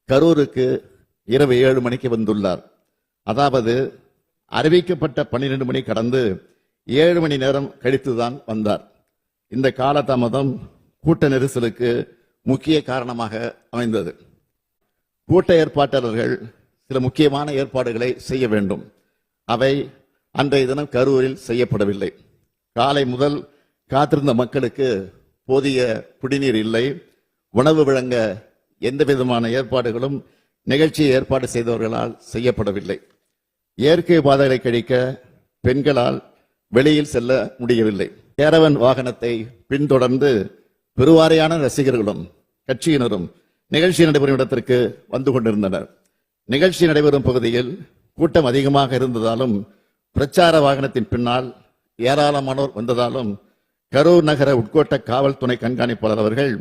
கரூருக்கு இரவு 7 மணிக்கு வந்துள்ளார். அதாவது அறிவிக்கப்பட்ட 12 மணி கடந்து 7 மணி நேரம் கழித்துதான் வந்தார். இந்த காலதாமதம் கூட்ட நெரிசலுக்கு முக்கிய காரணமாக அமைந்தது. கூட்ட ஏற்பாட்டாளர்கள் சில முக்கியமான ஏற்பாடுகளை செய்ய வேண்டும். அவை அன்றைய தினம் கரூரில் செய்யப்படவில்லை. காலை முதல் காத்திருந்த மக்களுக்கு போதிய குடிநீர் இல்லை. உணவு வழங்க எந்த விதமான ஏற்பாடுகளும் நிகழ்ச்சியை ஏற்பாடு செய்தவர்களால் செய்யப்படவில்லை. இயற்கை பாதைகளை கழிக்க பெண்களால் வெளியில் செல்ல முடியவில்லை. கேரவன் வாகனத்தை பின்தொடர்ந்து பெருவாரியான ரசிகர்களும் கட்சியினரும் நிகழ்ச்சி நடைபெறும் இடத்திற்கு வந்து கொண்டிருந்தனர். நிகழ்ச்சி நடைபெறும் பகுதியில் கூட்டம் அதிகமாக இருந்ததாலும் பிரச்சார வாகனத்தின் பின்னால் ஏராளமானோர் வந்ததாலும் கரூர் நகர உட்கோட்ட காவல் துணை கண்காணிப்பாளர் அவர்கள்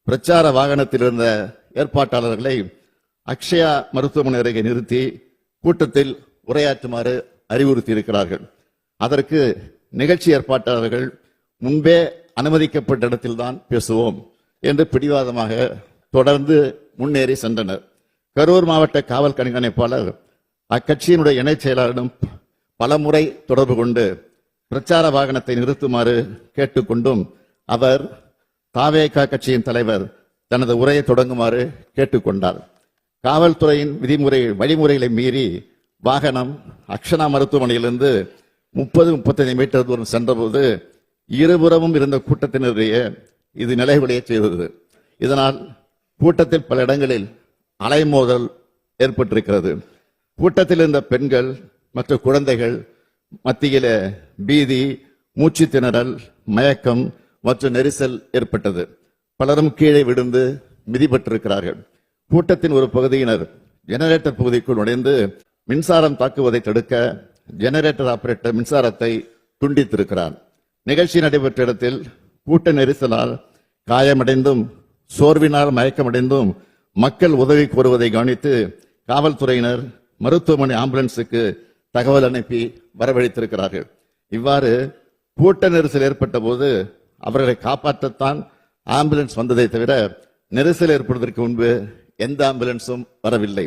பிரச்சார வாகனத்தில் இருந்த ஏற்பாட்டாளர்களை அக்ஷயா மருத்துவமனை அருகே நிறுத்தி கூட்டத்தில் உரையாற்றுமாறு அறிவுறுத்தி இருக்கிறார்கள். அதற்கு நிகழ்ச்சி ஏற்பாட்டாளர்கள் முன்பே அனுமதிக்கப்பட்ட இடத்தில்தான் பேசுவோம் என்று பிடிவாதமாக தொடர்ந்து முன்னேறி சென்றனர். கரூர் மாவட்ட காவல் கண்காணிப்பாளர் அக்கட்சியினுடைய இணைச் செயலாளரிடம் பலமுறை தொடர்பு கொண்டு பிரச்சார வாகனத்தை நிறுத்துமாறு கேட்டுக்கொண்டும் அவர் தாவேகா கட்சியின் தலைவர் தனது உரையை தொடங்குமாறு கேட்டுக்கொண்டார். காவல்துறையின் வழிமுறைகளை மீறி வாகனம் அக்ஷனா மருத்துவமனையிலிருந்து 30-35 மீட்டர் தூரம் சென்றபோது இருபுறமும் இருந்த கூட்டத்தினரையே இது நிலைகுலைய செய்தது. இதனால் கூட்டத்தில் பல இடங்களில் அலைமோதல் ஏற்பட்டிருக்கிறது. கூட்டத்தில் இருந்த பெண்கள் மற்றும் குழந்தைகள் மத்தியில பீதி, மூச்சு திணறல், மயக்கம் மற்றும் நெரிசல் ஏற்பட்டது. பலரும் கீழே விழுந்து மிதிபட்டிருக்கிறார்கள். கூட்டத்தின் ஒரு பகுதியினர் ஜெனரேட்டர் பகுதிக்குள் நுழைந்து மின்சாரம் தாக்குவதை தடுக்க ஜெனரேட்டர் ஆபரேட்டர் மின்சாரத்தை துண்டித்திருக்கிறார். நிகழ்ச்சி நடைபெற்ற இடத்தில் கூட்ட நெரிசலால் காயமடைந்தும் சோர்வினால் மயக்கமடைந்தும் மக்கள் உதவி கோருவதை கவனித்து காவல்துறையினர் மருத்துவமனை ஆம்புலன்ஸுக்கு தகவல் அனுப்பி வரவழைத்திருக்கிறார்கள். இவ்வாறு கூட்ட நெரிசல் ஏற்பட்ட போது அவர்களை காப்பாற்றத்தான் ஆம்புலன்ஸ் வந்ததை தவிர நெரிசல் ஏற்படுவதற்கு முன்பு எந்த ஆம்புலன்ஸும் வரவில்லை.